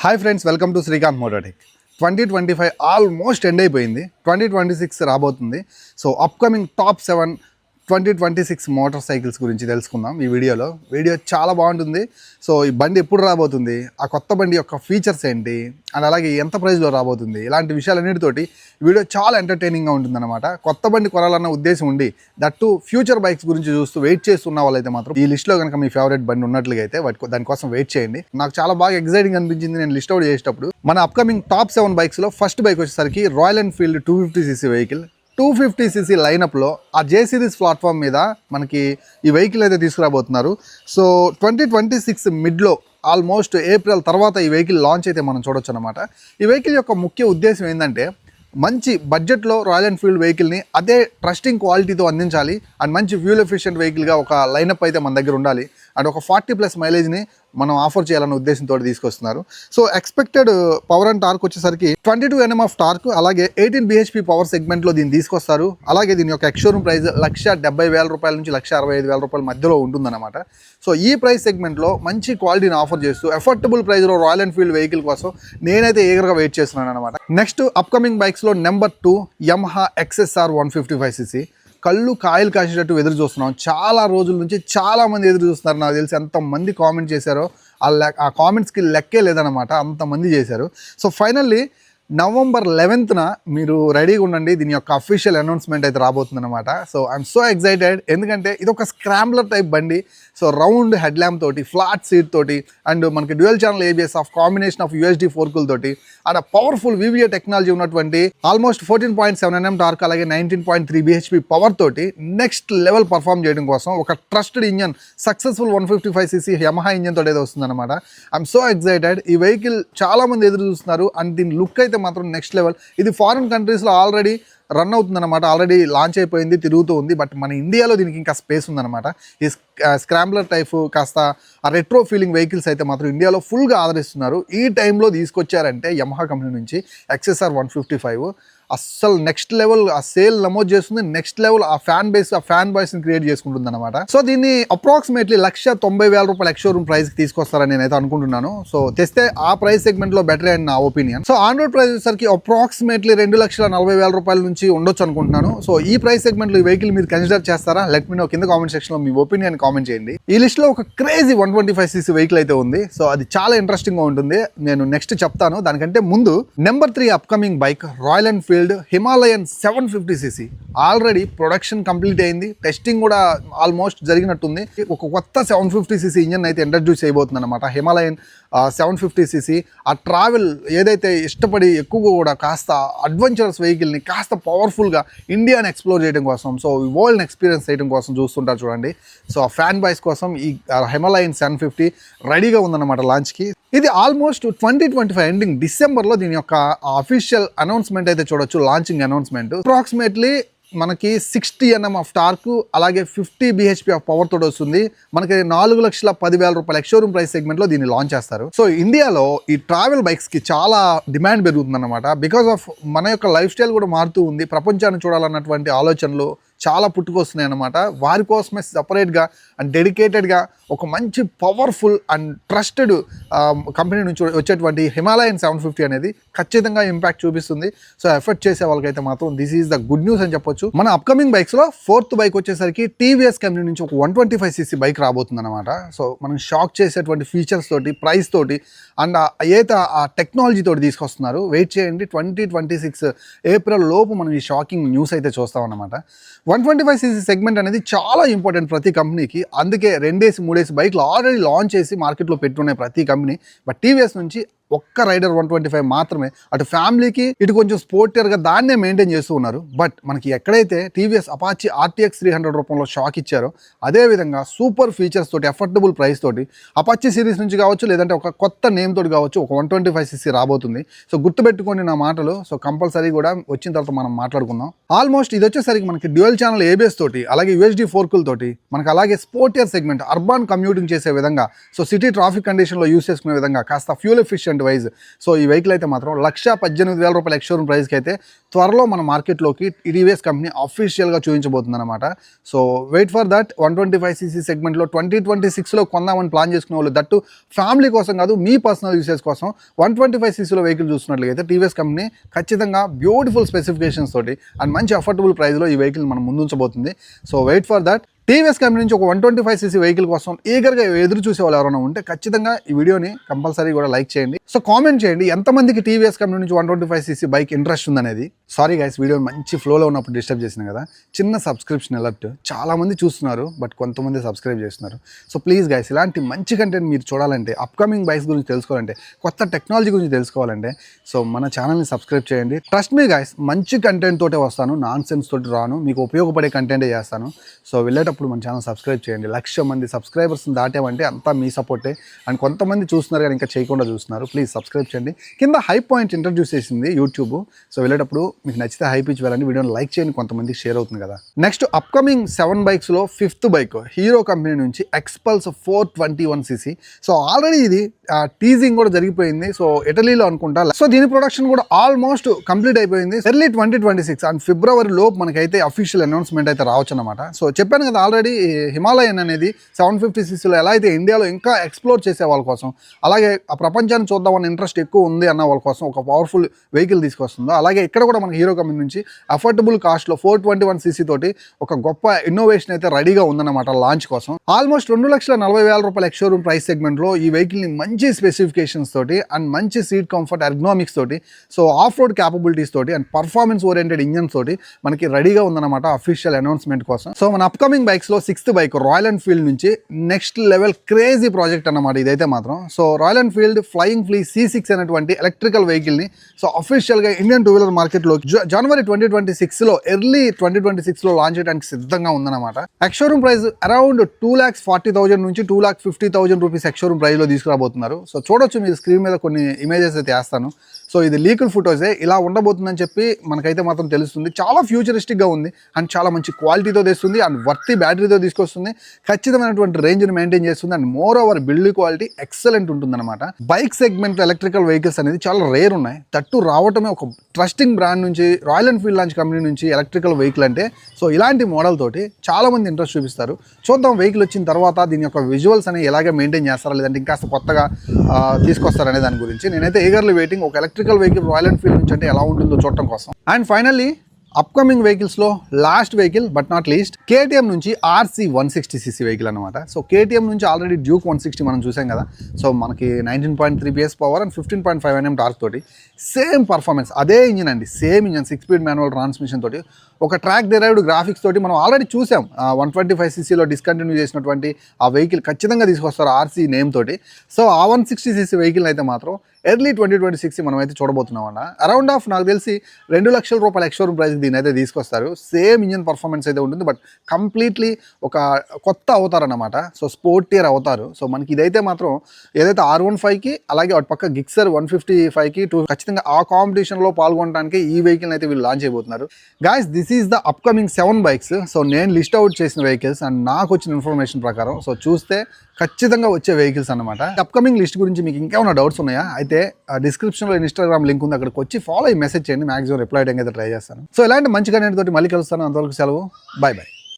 Hi friends, welcome to Srikanth Moto Tech. 2025 almost end అయిపోయింది. 2026 రాబోతుంది. So upcoming top 7 2026 motorcycles గురించి తెలుసుకుందాం ఈ వీడియో చాలా బాగుంటుంది. సో ఈ బండి ఎప్పుడు రాబోతుంది, ఆ కొత్త బండి యొక్క ఫీచర్స్ ఏంటి, అండ్ అలాగే ఎంత ప్రైస్లో రాబోతుంది, ఇలాంటి విషయాలన్నిటితోటి వీడియో చాలా ఎంటర్టైనింగ్గా ఉంటుందన్నమాట. కొత్త బండి కొనాలన్న ఉద్దేశం ఉండి దట్టు ఫ్యూచర్ బైక్స్ గురించి చూస్తూ వెయిట్ చేస్తున్న వాళ్ళైతే మాత్రం ఈ లిస్ట్లో కనుక మీ ఫేవరెట్ బండి ఉన్నట్లుగా అయితే దానికోసం వెయిట్ చేయండి. నాకు చాలా బాగా ఎక్సైటింగ్ అనిపించింది నేను లిస్ట్ అవుట్ చేసేటప్పుడు. మన అప్కమింగ్ టాప్ 7 బైక్స్లో ఫస్ట్ బైక్ వచ్చేసరికి royal Enfield 250cc vehicle. 250cc లైనప్లో ఆ జే సిరీస్ ప్లాట్ఫామ్ మీద మనకి ఈ వెహికల్ అయితే తీసుకురాబోతున్నారు. సో 2026 మిడ్లో ఆల్మోస్ట్ ఏప్రిల్ తర్వాత ఈ వెహికల్ లాంచ్ అయితే మనం చూడొచ్చు అనమాట. ఈ వెహికల్ యొక్క ముఖ్య ఉద్దేశం ఏంటంటే మంచి బడ్జెట్లో రాయల్ ఎన్ఫీల్డ్ వెహికల్ని అదే ట్రస్టింగ్ క్వాలిటీతో అందించాలి అండ్ మంచి ఫ్యూల్ ఎఫిషియెంట్ వెహికల్గా ఒక లైనప్ అయితే మన దగ్గర ఉండాలి అండ్ ఒక 40+ మైలేజ్ని మనం ఆఫర్ చేయాలన్న ఉద్దేశంతో తీసుకొస్తున్నారు. So expected power and torque వచ్చేసరికి 22 Nm ఆఫ్ టార్క్, అలాగే 18 bhp పవర్ సెగ్మెంట్లో దీన్ని తీసుకొస్తారు. అలాగే దీని యొక్క ఎక్స్షోరూమ్ ప్రైస్ 1,70,000 రూపాయల నుంచి 1,65,000 రూపాయల మధ్యలో ఉంటుందన్నమాట. సో ఈ ప్రైస్ సెగ్మెంట్లో మంచి క్వాలిటీని ఆఫర్ చేస్తూ ఎఫర్టబుల్ ప్రైస్లో రాయల్ ఎన్ఫీల్డ్ వెహికల్ కోసం నేనైతే ఈగర్గా వెయిట్ చేస్తున్నాను అనమాట. నెక్స్ట్ అప్కమింగ్ బైక్స్లో నెంబర్ 2 యమహా XSR 155cc. కళ్ళు కాయలు కాసేటట్టు ఎదురు చూస్తున్నాం. చాలా రోజుల నుంచి చాలామంది ఎదురు చూస్తున్నారు. నాకు తెలిసి ఎంతమంది కామెంట్ చేశారో ఆ కామెంట్స్కి లెక్కే లేదనమాట, అంతమంది చేశారు. సో ఫైనల్లీ నవంబర్ 11న మీరు రెడీగా ఉండండి, దీని యొక్క అఫీషియల్ అనౌన్స్మెంట్ అయితే రాబోతుందన్నమాట. సో ఐఎమ్ సో ఎక్సైటెడ్, ఎందుకంటే ఇది ఒక స్క్రాంబ్లర్ టైప్ బండి. సో రౌండ్ హెడ్ ల్యాంప్ తోటి, ఫ్లాట్ సీట్ తోటి, అండ్ మనకి dual channel ABS of combination of USD ఫోర్కులతోటి అండ్ పవర్ఫుల్ VVA టెక్నాలజీ ఉన్నటువంటి ఆల్మోస్ట్ 14.7 Nm టార్క్, అలాగే 19.3 bhp పవర్ తోటి నెక్స్ట్ లెవెల్ పర్ఫామ్ చేయడం కోసం ఒక trusted engine, successful 155cc Yamaha engine తోటి అయితే వస్తుందన్నమాట. I'm so excited. ఈ వెహికల్ చాలా మంది ఎదురు చూస్తున్నారు అండ్ దీని లుక్ అయితే మాత్రం నెక్స్ట్ లెవెల్. ఇది ఫారిన్ కంట్రీస్లో ఆల్రెడీ రన్ అవుతుందన్నమాట, ఆల్రెడీ లాంచ్ అయిపోయింది, తిరుగుతూ ఉంది. బట్ మన ఇండియాలో దీనికి ఇంకా స్పేస్ ఉందన్నమాట. ఈ స్క్రాంబ్లర్ టైప్ కాస్త ఆ రెట్రో ఫీలింగ్ వెహికల్స్ అయితే మాత్రం ఇండియాలో ఫుల్గా ఆదరిస్తున్నారు. ఈ టైంలో తీసుకొచ్చారంటే యమహా కంపెనీ నుంచి XSR 155 అస్సలు నెక్స్ట్ లెవెల్ ఆ సేల్ నమోదు చేస్తుంది. నెక్స్ట్ లెవెల్ ఆ ఫ్యాన్ బేస్, ఆ ఫ్యాన్ బాయ్స్ని క్రియేట్ చేసుకుంటుంది అనమాట. సో దీన్ని అప్రాక్సిమేట్లీ 1,90,000 రూపాయల ఎక్స్షోరూమ్ ప్రైస్కి తీసుకొస్తారని నేనైతే అనుకుంటున్నాను. సో తెస్తే ఆ ప్రైస్ సెగ్మెంట్లో బెటర్ అని నా opinion. So on road price వచ్చేసరికి అప్రాక్సిమేట్లీ 2,40,000 రూపాయల నుంచి ఉండొచ్చు అనుకుంటున్నాను. సో ఈ ప్రైస్ సెగ్మెంట్లో ఈ వెహికల్ మీరు కన్సిడర్ చేస్తారా? లెట్ మీ నో కింద కామెంట్ సెక్షన్లో మీ ఒపీనియన్ కామెంట్ చేయండి. ఈ లిస్ట్లో ఒక క్రేజీ 125cc వెహికల్ అయితే ఉంది. సో అది చాలా ఇంట్రెస్టింగ్గా ఉంటుంది, నేను నెక్స్ట్ చెప్తాను. దానికంటే ముందు number 3 upcoming bike Royal Enfield Himalayan 750cc. Already production complete అయింది, టెస్టింగ్ కూడా ఆల్మోస్ట్ జరిగినట్టుంది. ఒక కొత్త 750cc ఇంజన్ అయితే ఇంట్రడ్యూస్ చేయబోతుంది అనమాట హిమాలయన్ 750cc. ఆ ట్రావెల్ ఏదైతే ఇష్టపడి ఎక్కువగా కూడా కాస్త అడ్వెంచరస్ వెహికల్ని కాస్త పవర్ఫుల్గా ఇండియాని ఎక్స్ప్లోర్ చేయడం కోసం, సో వరల్డ్ని ఎక్స్పీరియన్స్ చేయడం కోసం చూస్తుంటారు చూడండి. సో ఆ ఫ్యాన్ బాయ్స్ కోసం ఈ హిమాలయన్ 750 రెడీగా ఉందన్నమాట లాంచ్కి. ఇది ఆల్మోస్ట్ 2025 ఎండింగ్ డిసెంబర్లో దీని యొక్క అఫీషియల్ అనౌన్స్మెంట్ అయితే చూడొచ్చు, లాంచింగ్ అనౌన్స్మెంట్. అప్రాక్సిమేట్లీ మనకి 60 Nm ఆఫ్ టార్క్, అలాగే 50 bhp ఆఫ్ పవర్ తోటి వస్తుంది. మనకి 4,10,000 రూపాయల ఎక్స్షోరూమ్ ప్రైస్ సెగ్మెంట్లో దీన్ని లాంచ్ చేస్తారు. సో ఇండియాలో ఈ ట్రావెల్ బైక్స్కి చాలా డిమాండ్ పెరుగుతుంది అనమాట. బికాస్ ఆఫ్ మన యొక్క లైఫ్ స్టైల్ కూడా మారుతూ ఉంది, ప్రపంచాన్ని చూడాలన్నటువంటి ఆలోచనలు చాలా పుట్టుకొస్తున్నాయి అనమాట. వారి కోసమే సపరేట్గా అండ్ డెడికేటెడ్గా ఒక మంచి పవర్ఫుల్ అండ్ ట్రస్టెడ్ కంపెనీ నుంచి వచ్చేటువంటి హిమాలయన్ 750 అనేది ఖచ్చితంగా ఇంపాక్ట్ చూపిస్తుంది. సో ఎఫర్ట్ చేసే వాళ్ళకైతే మాత్రం this is the good news అని చెప్పొచ్చు. మన అప్కమింగ్ బైక్స్లో 4th బైక్ వచ్చేసరికి TVS కంపెనీ నుంచి ఒక 125cc బైక్ రాబోతుంది అనమాట. సో మనం షాక్ చేసేటువంటి ఫీచర్స్ తోటి, ప్రైస్ తోటి అండ్ ఏదైతే ఆ టెక్నాలజీ తోటి తీసుకొస్తున్నారు. వెయిట్ చేయండి, 2026 ఏప్రిల్ లోపు మనం ఈ షాకింగ్ న్యూస్ అయితే చూస్తాం అన్నమాట. 125cc సెగ్మెంట్ అనేది చాలా ఇంపార్టెంట్ ప్రతి కంపెనీకి. అందుకే 2-3 బైక్లు ఆల్రెడీ లాంచ్ చేసి మార్కెట్లో పెట్టున్నాయి ప్రతి కంపెనీ. బట్ TVS నుంచి ఒక్క రైడర్ 125 మాత్రమే, అటు ఫ్యామిలీకి ఇటు కొంచెం స్పోర్టియర్గా దాన్నే మెయింటైన్ చేస్తూ ఉన్నారు. బట్ మనకి ఎక్కడైతే TVS అపాచీ RTX 300 రూపంలో షాక్ ఇచ్చారో అదేవిధంగా సూపర్ ఫీచర్స్ తోటి, అఫోర్డబుల్ ప్రైస్ తోటి అపాచీ సిరీస్ నుంచి కావచ్చు, లేదంటే ఒక కొత్త నేమ్ తోటి కావచ్చు, ఒక 125cc రాబోతుంది. సో గుర్తుపెట్టుకోండి నా మాటలు. సో కంపల్సరీ కూడా వచ్చిన తర్వాత మనం మాట్లాడుకుందాం. ఆల్మోస్ట్ ఇది వచ్చేసరికి మనకి డ్యూయల్ ఛానల్ ABS తోటి, అలాగే USD ఫోర్కులతోటి, మనకి అలాగే స్పోర్టియర్ సెగ్మెంట్, అర్బన్ కమ్యూటింగ్ చేసే విధంగా, సో సిటీ ట్రాఫిక్ కండిషన్లో యూస్ చేసుకునే విధంగా, కాస్త ఫ్యూల్ ఎఫిషియెంట్ వైజ్. సో ఈ వెహికల్ అయితే మాత్రం 1,18,000 రూపాయల ఎక్స్ షోరూమ్ ప్రైస్కి అయితే త్వరలో మన మార్కెట్లోకి టీవీఎస్ కంపెనీ అఫీషియల్గా చూపించబోతుంది అనమాట. So wait for that. 125cc సెగ్మెంట్లో 2026లో కొందామని ప్లాన్ చేసుకునే వాళ్ళు, దట్టు ఫ్యామిలీ కోసం కాదు, మీ పర్సనల్ యూసేజ్ కోసం 125cc వెహికల్ చూస్తున్నట్లయితే టీవీఎస్ కంపెనీ ఖచ్చితంగా బ్యూటిఫుల్ స్పెసిఫికేషన్స్ తోటి అండ్ మంచి అఫోర్డబుల్ ప్రైస్లో ఈ వెహికల్ మనం ముందుంచబోతుంది. So wait for that. TVS company నుంచి ఒక 125cc వెహికల్ కోసం ఈగర్గా ఎదురు చూసే వాళ్ళు ఎవరైనా ఉంటే ఖచ్చితంగా ఈ వీడియోని కంపల్సరీ కూడా లైక్ చేయండి. సో కామెంట్ చేయండి ఎంతమందికి టీవీఎస్ కంపెనీ నుంచి 125cc బైక్ ఇంట్రెస్ట్ ఉందనేది. సారీ గైస్, వీడియో మంచి ఫ్లోలో ఉన్నప్పుడు డిస్టర్బ్ చేసిన కదా. చిన్న సబ్స్క్రిప్షన్ అలర్ట్. చాలా మంది చూస్తున్నారు బట్ కొంతమంది సబ్స్క్రైబ్ చేస్తున్నారు. సో ప్లీజ్ గైస్, ఇలాంటి మంచి కంటెంట్ మీరు చూడాలంటే, అప్కమింగ్ బైక్స్ గురించి తెలుసుకోవాలంటే, కొత్త టెక్నాలజీ గురించి తెలుసుకోవాలంటే సో మన ఛానల్ని సబ్స్క్రైబ్ చేయండి. ట్రస్ట్ మీ గైస్, మంచి కంటెంట్ తోటే వస్తాను, నాన్ సెన్స్ తోటి రాను, మీకు ఉపయోగపడే కంటెంటే చేస్తాను. సో వెళ్ళేటప్పుడు మన ఛానల్ సబ్స్క్రైబ్ చేయండి. 1,00,000 మంది సబ్స్క్రైబర్స్ని దాటామంటే అంతా మీ సపోర్టే. అండ్ కొంతమంది చూస్తున్నారు కానీ ఇంకా చేయకుండా చూస్తున్నారు. ప్లీజ్ సబ్స్క్రైబ్ చేయండి. కింద హై పాయింట్ ఇంట్రడ్యూస్ చేసింది యూట్యూబ్. సో వెళ్ళేటప్పుడు మీకు నచ్చితే హై పిచ్ వెళ్ళండి, వీడియోని లైక్ చేయండి, కొంతమందికి షేర్ అవుతుంది కదా. Next upcoming 7 బైక్స్లో 5th bike hero company నుంచి ఎక్స్పల్స్ 421cc. సో ఆల్రెడీ ఇది టీజింగ్ కూడా జరిగిపోయింది. సో ఇటలీలో అనుకుంటా. సో దీని ప్రొడక్షన్ కూడా ఆల్మోస్ట్ కంప్లీట్ అయిపోయింది. ఎర్లీ 2026 అండ్ ఫిబ్రవరి లోపు మనకైతే అఫీషియల్ అనౌన్స్మెంట్ అయితే రావచ్చు అనమాట. సో చెప్పాను కదా ఆల్రెడీ, హిమాలయన్ అనేది 750ccలో ఎలా అయితే ఇండియాలో ఇంకా ఎక్స్ప్లోర్ చేసే వాళ్ళ కోసం, అలాగే ఆ ప్రపంచాన్ని చూద్దామన్న ఇంట్రెస్ట్ ఎక్కువ ఉంది అన్న వాళ్ళ కోసం ఒక పవర్ఫుల్ వెహికల్ తీసుకొస్తుందో, అలాగే ఇక్కడ కూడా మనకి హీరో కంపెనీ నుంచి అఫోర్డబుల్ కాస్ట్లో 421cc తోటి ఒక గొప్ప ఇన్నోవేషన్ అయితే రెడీగా ఉందన్నమాట లాంచ్ కోసం. ఆల్మోస్ట్ 2,40,000 రూపాయల ఎక్స్ షోరూమ్ ప్రైస్ సెగ్మెంట్లో ఈ వెహికల్ని మంచి స్పెసిఫికేషన్స్ తోటి అండ్ మంచి సీట్ కంఫర్ట్, ఎర్గనామిక్స్ తోటి, సో ఆఫ్ రోడ్ క్యాపబిలిటీస్ తోటి అండ్ పర్ఫార్మెన్స్ ఓరియంటెడ్ ఇంజన్స్ తోటి మనకి రెడీగా ఉందన్నమాట అఫీషియల్ అనౌన్స్మెంట్ కోసం. సో మన అప్కమింగ్ బైక్స్లో 6th బైక్ రాయల్ ఎన్ఫీల్డ్ నుంచి నెక్స్ట్ లెవెల్ క్రేజీ ప్రాజెక్ట్ అన్నమాట ఇదైతే మాత్రం. So Royal Enfield Flying Flea C6 అనేటువంటి ఎలక్ట్రికల్ వెహికల్ని సో అఫీషియల్గా ఇండియన్ టూ వీలర్ మార్కెట్లో జనవరి 2026లో ఎర్లీ 2026లో లాంచ్ చేయడానికి సిద్ధంగా ఉందన్నమాట. ఎక్స్ షోరూమ్ ప్రైస్ అరౌండ్ 2,40,000 నుంచి 2,50,000 రూపీస్ ఎక్స్ షోరూమ్ ప్రైస్లో తీసుకురాబోతున్నారు. సో చూడొచ్చు, మీరు స్క్రీన్ మీద కొన్ని ఇమేజెస్ అయితే వేస్తాను. సో ఇది లీక్డ్ ఫొటోసే, ఇలా ఉండబోతుందని చెప్పి మనకైతే మాత్రం తెలుస్తుంది. చాలా ఫ్యూచరిస్టిక్గా ఉంది అండ్ చాలా మంచి క్వాలిటీతో తెస్తుంది అండ్ వర్తి బ్యాటరీతో తీసుకొస్తుంది. ఖచ్చితమైనటువంటి రేంజ్ని మెయింటైన్ చేస్తుంది and more over build quality excellent ఉంటుందన్నమాట. బైక్ సెగ్మెంట్ ఎలక్ట్రికల్ వెహికల్స్ అనేది చాలా రేర్ ఉన్నాయి. తట్టు రావటమే ఒక ట్రస్టింగ్ బ్రాండ్ నుంచి, రాయల్ ఎన్ఫీల్డ్ లాంచ్ కంపెనీ నుంచి ఎలక్ట్రికల్ వెహికల్ అంటే సో ఇలాంటి మోడల్ తోటి చాలా మంది ఇంట్రెస్ట్ చూపిస్తారు. చూద్దాం వెహికల్ వచ్చిన తర్వాత దీని యొక్క విజువల్స్ అనేవి ఎలాగే మెయింటైన్ చేస్తారా, లేదంటే ఇంకాస్త కొత్తగా తీసుకొస్తారనే దాని గురించి నేనైతే ఈగర్లీ వెయిటింగ్. ఒక ఎలక్ట్రికల్ వెహికల్ రాయల్ ఎన్ఫీల్డ్ నుంచి అంటే ఎలా ఉంటుందో చూడటం కోసం. అండ్ ఫైనల్లీ అప్కమింగ్ వెహికల్స్లో last vehicle but not least KTM నుంచి RC 160cc వెహికల్ అనమాట. సో కేటీఎం నుంచి ఆల్రెడీ డ్యూక్ 160 మనం చూసాం కదా. సో మనకి 19.3 PS power and 15.5 Nm torque తోటి సేమ్ పర్ఫార్మెన్స్, అదే ఇంజిన్ అండి, same engine, 6-speed manual transmission తోటి ఒక ట్రాక్ డెరైవ్డ్ గ్రాఫిక్స్ తోటి మనం ఆల్రెడీ చూసాం. 125cc డిస్కంటిన్యూ చేసినటువంటి ఆ వెహికల్ ఖచ్చితంగా తీసుకొస్తారు RC నేమ్ తోటి. సో ఆ 160cc వెహికల్ అయితే మాత్రం ఎర్లీ 2026 మనం అయితే చూడబోతున్నాం అన్న. అరౌండ్ ఆఫ్ నాకు తెలిసి 2,00,000 రూపాయల ఎక్స్ షోరూమ్ ప్రైస్ దీని అయితే తీసుకొస్తారు. సేమ్ ఇంజిన్ పర్ఫార్మెన్స్ అయితే ఉంటుంది బట్ కంప్లీట్లీ ఒక కొత్త అవుతారు అన్నమాట. సో స్పోర్టియర్ అవుతారు. సో మనకి ఇదైతే మాత్రం ఏదైతే R15కి అలాగే వాటి పక్క గిక్సర్ 155కి ఖచ్చితంగా ఆ కాంపిటీషన్లో పాల్గొనడానికి ఈ వెహికల్ అయితే వీళ్ళు లాంచ్ చేయబోతున్నారు. Guys, this is the upcoming 7 bikes. So నేను లిస్ట్ అవుట్ చేసిన వెహికల్స్ అండ్ నాకు వచ్చిన ఇన్ఫర్మేషన్ ప్రకారం సో చూస్తే ఖచ్చితంగా వచ్చే వెహికల్స్ అనమాట. అప్కమింగ్ లిస్ట్ గురించి మీకు ఇంకేమైనా డౌట్స్ ఉన్నాయా అయితే డిస్క్రిప్షన్లో ఇన్స్టాగ్రామ్ లింక్ ఉంది, అక్కడికి వచ్చి ఫాలో అయ్యి మెసేజ్ చేయండి. మాక్సిమం రిప్లై చేయడానికి అయితే ట్రై చేస్తాను. సో ఇలాంటి మంచి కంటెంట్ తోటి మళ్ళీ కలుస్తాను. అంతవరకు సెలవు, బాయ్ బాయ్.